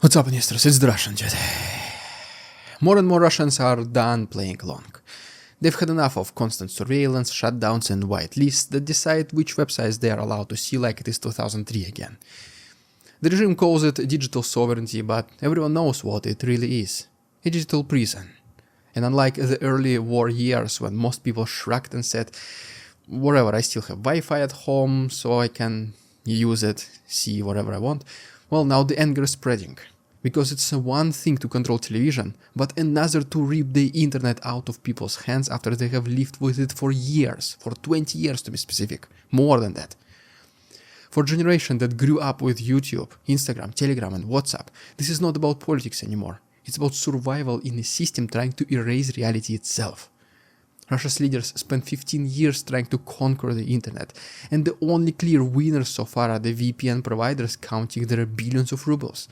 What's up, Nisters? It's the Russian Jet. More and more Russians are done playing along. They've had enough of constant surveillance, shutdowns and white lists that decide which websites they are allowed to see like it is 2003 again. The regime calls it digital sovereignty, but everyone knows what it really is. A digital prison. And unlike the early war years when most people shrugged and said, whatever, I still have Wi-Fi at home, so I can use it, see whatever I want, well, now the anger is spreading. Because it's one thing to control television, but another to rip the internet out of people's hands after they have lived with it for years, for 20 years to be specific, more than that. For a generation that grew up with YouTube, Instagram, Telegram and WhatsApp, this is not about politics anymore. It's about survival in a system trying to erase reality itself. Russia's leaders spent 15 years trying to conquer the internet, and the only clear winners so far are the VPN providers counting their billions of rubles.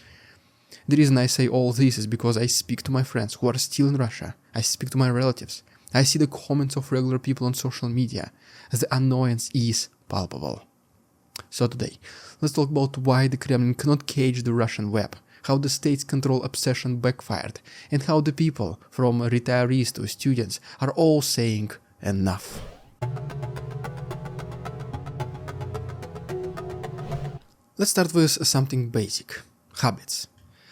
The reason I say all this is because I speak to my friends who are still in Russia, I speak to my relatives, I see the comments of regular people on social media. The annoyance is palpable. So today, let's talk about why the Kremlin cannot cage the Russian web, how the state's control obsession backfired, and how the people, from retirees to students, are all saying enough. Let's start with something basic: habits.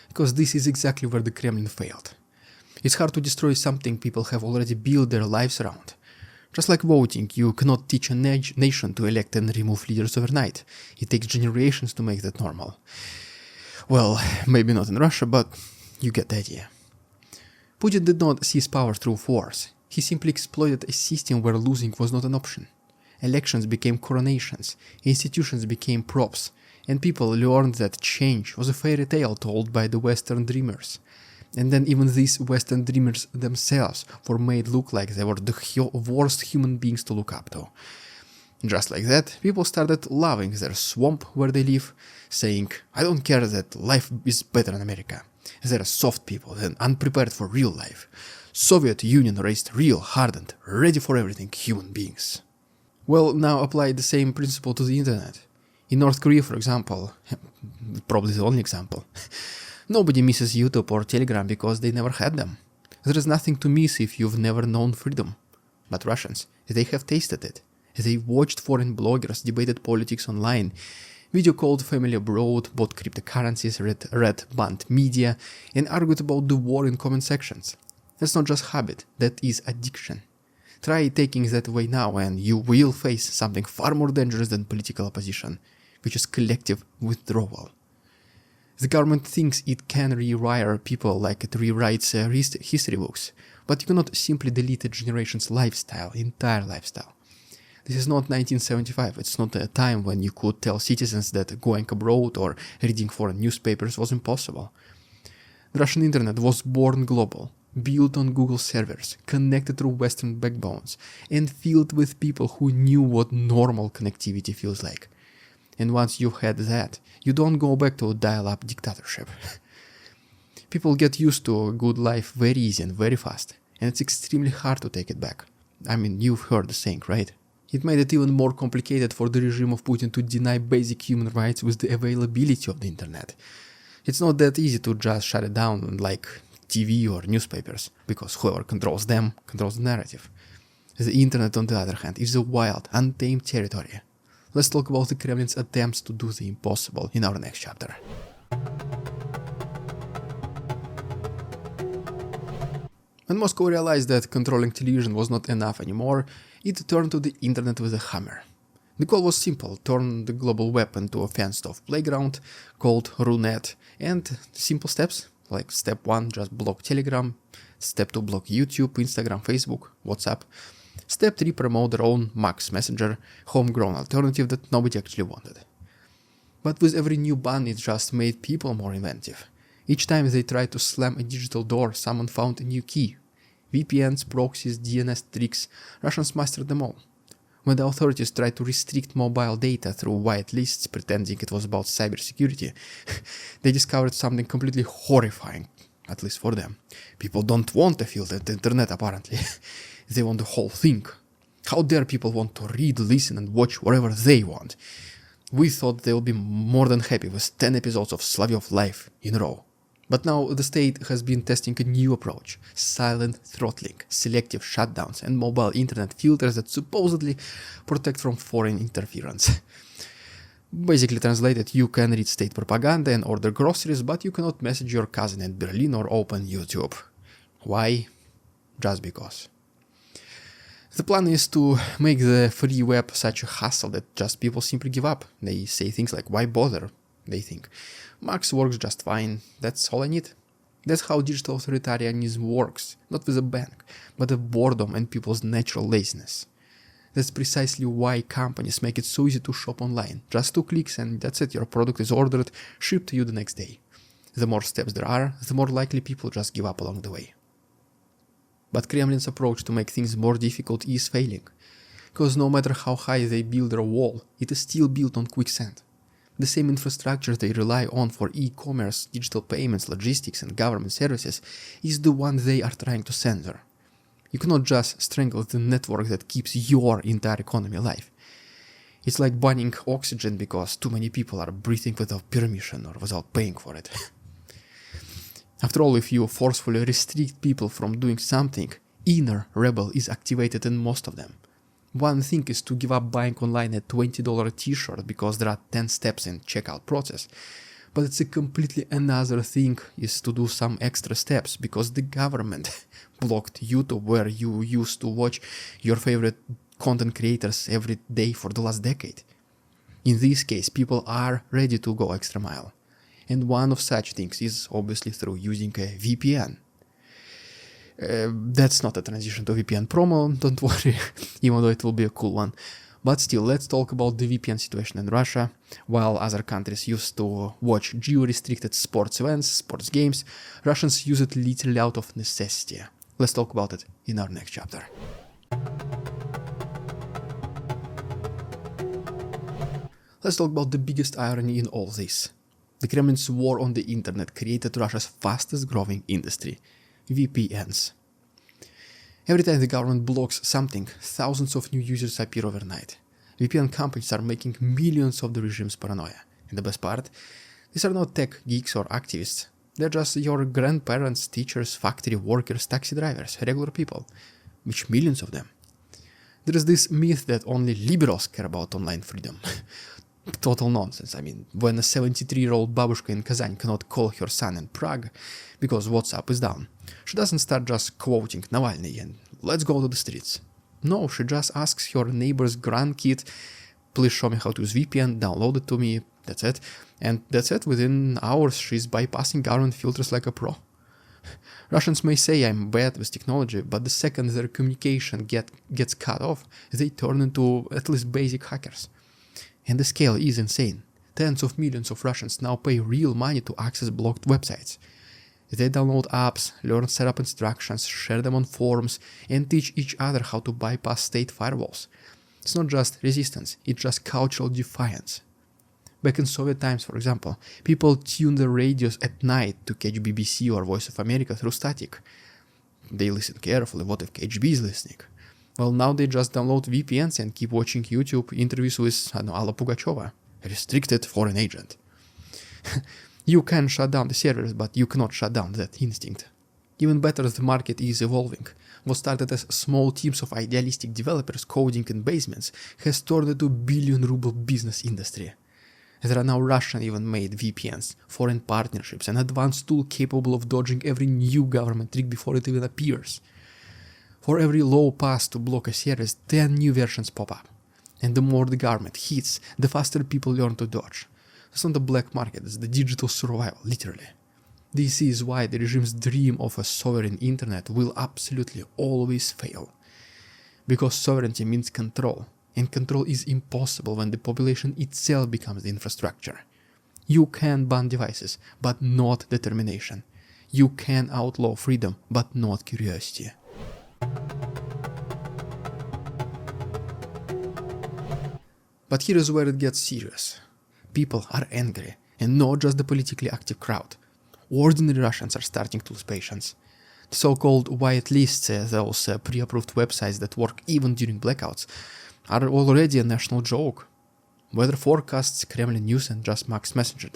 Because this is exactly where the Kremlin failed. It's hard to destroy something people have already built their lives around. Just like voting, you cannot teach a nation to elect and remove leaders overnight. It takes generations to make that normal. Well, maybe not in Russia, but you get the idea. Putin did not seize power through force. He simply exploited a system where losing was not an option. Elections became coronations, institutions became props, and people learned that change was a fairy tale told by the Western dreamers. And then even these Western dreamers themselves were made look like they were the worst human beings to look up to. Just like that, people started loving their swamp where they live, saying, I don't care that life is better in America. They are soft people and unprepared for real life. Soviet Union raised real, hardened, ready for everything human beings. Well, now apply the same principle to the internet. In North Korea, for example, probably the only example, nobody misses YouTube or Telegram because they never had them. There is nothing to miss if you've never known freedom. But Russians, they have tasted it. They watched foreign bloggers, debated politics online, video called family abroad, bought cryptocurrencies, read banned media, and argued about the war in comment sections. That's not just habit, that is addiction. Try taking that away now and you will face something far more dangerous than political opposition, which is collective withdrawal. The government thinks it can rewire people like it rewrites history books, but you cannot simply delete a generation's lifestyle, entire lifestyle. This is not 1975, it's not a time when you could tell citizens that going abroad or reading foreign newspapers was impossible. The Russian internet was born global, built on Google servers, connected through Western backbones, and filled with people who knew what normal connectivity feels like. And once you had that, you don't go back to a dial-up dictatorship. People get used to a good life very easy and very fast, and it's extremely hard to take it back. I mean, you've heard the saying, right? It made it even more complicated for the regime of Putin to deny basic human rights with the availability of the internet. It's not that easy to just shut it down like TV or newspapers, because whoever controls them controls the narrative. The internet, on the other hand, is a wild, untamed territory. Let's talk about the Kremlin's attempts to do the impossible in our next chapter. When Moscow realized that controlling television was not enough anymore, it turned to the internet with a hammer. The goal was simple: turn the global web into a fenced-off playground called Runet, and simple steps, like step 1, just block Telegram, step 2, block YouTube, Instagram, Facebook, WhatsApp, step 3, promote their own Max Messenger, homegrown alternative that nobody actually wanted. But with every new ban, it just made people more inventive. Each time they tried to slam a digital door, someone found a new key. VPNs, proxies, DNS tricks, Russians mastered them all. When the authorities tried to restrict mobile data through white lists, pretending it was about cybersecurity, they discovered something completely horrifying, at least for them. People don't want to filter the internet, apparently. They want the whole thing. How dare people want to read, listen and watch whatever they want? We thought they'll be more than happy with 10 episodes of Slavy of Life in a row. But now the state has been testing a new approach: silent throttling, selective shutdowns, and mobile internet filters that supposedly protect from foreign interference. Basically translated, you can read state propaganda and order groceries, but you cannot message your cousin in Berlin or open YouTube. Why? Just because. The plan is to make the free web such a hassle that just people simply give up. They say things like, why bother? They think, Max works just fine, that's all I need. That's how digital authoritarianism works, not with a bang, but with boredom and people's natural laziness. That's precisely why companies make it so easy to shop online. Just 2 clicks and that's it, your product is ordered, shipped to you the next day. The more steps there are, the more likely people just give up along the way. But Kremlin's approach to make things more difficult is failing, because no matter how high they build their wall, it is still built on quicksand. The same infrastructure they rely on for e-commerce, digital payments, logistics and government services is the one they are trying to censor. You cannot just strangle the network that keeps your entire economy alive. It's like banning oxygen because too many people are breathing without permission or without paying for it. After all, if you forcefully restrict people from doing something, inner rebel is activated in most of them. One thing is to give up buying online a $20 t-shirt because there are 10 steps in checkout process, but it's a completely another thing is to do some extra steps because the government blocked YouTube where you used to watch your favorite content creators every day for the last decade. In this case, people are ready to go extra mile. And one of such things is obviously through using a VPN. That's not a transition to VPN promo, don't worry, even though it will be a cool one. But still, let's talk about the VPN situation in Russia. While other countries used to watch geo-restricted sports events, sports games, Russians use it literally out of necessity. Let's talk about it in our next chapter. Let's talk about the biggest irony in all this. The Kremlin's war on the internet created Russia's fastest growing industry, VPNs. Every time the government blocks something, thousands of new users appear overnight. VPN companies are making millions of the regime's paranoia. And the best part? These are not tech geeks or activists. They're just your grandparents, teachers, factory workers, taxi drivers, regular people. Which millions of them. There is this myth that only liberals care about online freedom. Total nonsense. I mean, when a 73-year-old babushka in Kazan cannot call her son in Prague because WhatsApp is down, she doesn't start just quoting Navalny and let's go to the streets. No, she just asks her neighbor's grandkid, please show me how to use VPN, download it to me, that's it. And that's it, within hours she's bypassing government filters like a pro. Russians may say I'm bad with technology, but the second their communication gets cut off, they turn into at least basic hackers. And the scale is insane. Tens of millions of Russians now pay real money to access blocked websites. They download apps, learn setup instructions, share them on forums, and teach each other how to bypass state firewalls. It's not just resistance, it's just cultural defiance. Back in Soviet times, for example, people tuned their radios at night to catch BBC or Voice of America through static. They listen carefully, what if KGB is listening? Well, now they just download VPNs and keep watching YouTube interviews with Alla Pugacheva, a restricted foreign agent. You can shut down the servers, but you cannot shut down that instinct. Even better, the market is evolving. What started as small teams of idealistic developers coding in basements has turned into billion-ruble business industry. There are now Russian even made VPNs, foreign partnerships, an advanced tool capable of dodging every new government trick before it even appears. For every low pass to block a service, 10 new versions pop up. And the more the government hits, the faster people learn to dodge. It's not the black market, it's the digital survival, literally. This is why the regime's dream of a sovereign internet will absolutely always fail. Because sovereignty means control, and control is impossible when the population itself becomes the infrastructure. You can ban devices, but not determination. You can outlaw freedom, but not curiosity. But here is where it gets serious. People are angry, and not just the politically active crowd. Ordinary Russians are starting to lose patience. The so-called white lists, those pre-approved websites that work even during blackouts, are already a national joke. Weather forecasts, Kremlin news, and just Max Messenger,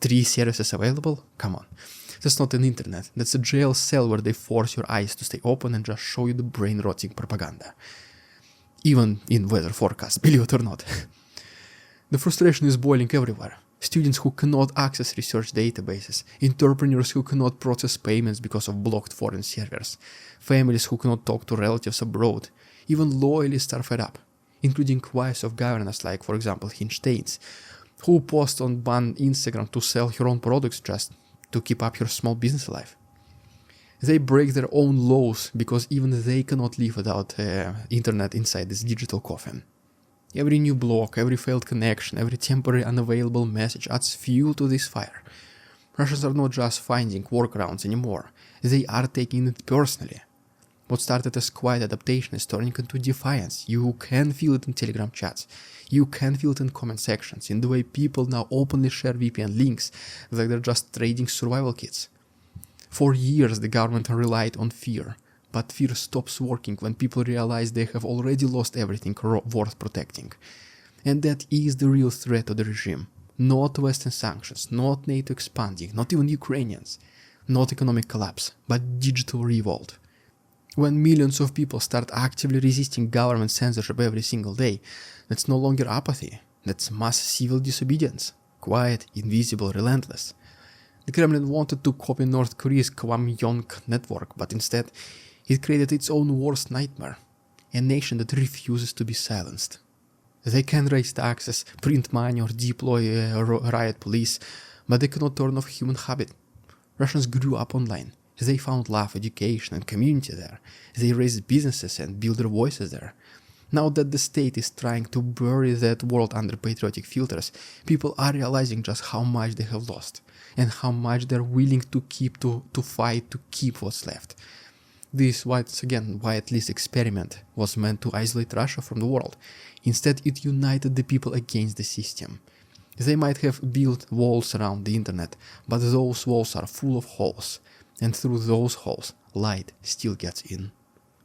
3 services available? Come on. That's not an internet. That's a jail cell where they force your eyes to stay open and just show you the brain-rotting propaganda. Even in weather forecasts, believe it or not. The frustration is boiling everywhere. Students who cannot access research databases, entrepreneurs who cannot process payments because of blocked foreign servers, families who cannot talk to relatives abroad, even loyalists are fed up, including wives of governors like, for example, Hinsteins, who post on ban Instagram to sell her own products just to keep up her small business alive. They break their own laws because even they cannot live without internet inside this digital coffin. Every new block, every failed connection, every temporary unavailable message adds fuel to this fire. Russians are not just finding workarounds anymore, they are taking it personally. What started as quiet adaptation is turning into defiance. You can feel it in Telegram chats, you can feel it in comment sections, in the way people now openly share VPN links like they're just trading survival kits. For years the government relied on fear, but fear stops working when people realize they have already lost everything worth protecting. And that is the real threat to the regime. Not Western sanctions, not NATO expanding, not even Ukrainians, not economic collapse, but digital revolt. When millions of people start actively resisting government censorship every single day, that's no longer apathy, that's mass civil disobedience. Quiet, invisible, relentless. The Kremlin wanted to copy North Korea's Kwangmyong network, but instead it created its own worst nightmare, a nation that refuses to be silenced. They can raise taxes, print money or deploy a riot police, but they cannot turn off human habit. Russians grew up online. They found love, education and community there. They raised businesses and built their voices there. Now that the state is trying to bury that world under patriotic filters, people are realizing just how much they have lost and how much they're willing to fight to keep what's left. This, once again, white list experiment was meant to isolate Russia from the world. Instead, it united the people against the system. They might have built walls around the internet, but those walls are full of holes. And through those holes, light still gets in.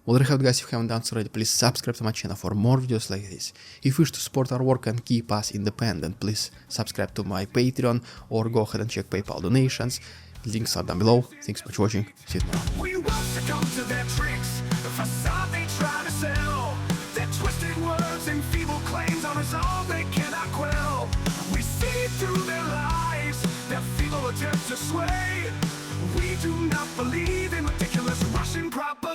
Well, there you have it, guys. If you haven't done so already, please subscribe to my channel for more videos like this. If you wish to support our work and keep us independent, please subscribe to my Patreon or go ahead and check PayPal donations. Links are down below. Thanks so much for watching. See you tomorrow. We won't succumb to their tricks, the facade they try to sell. Their twisted words and feeble claims on us all they cannot quell. We see through their lies, their feeble attempts to sway. We do not believe in ridiculous Russian propaganda.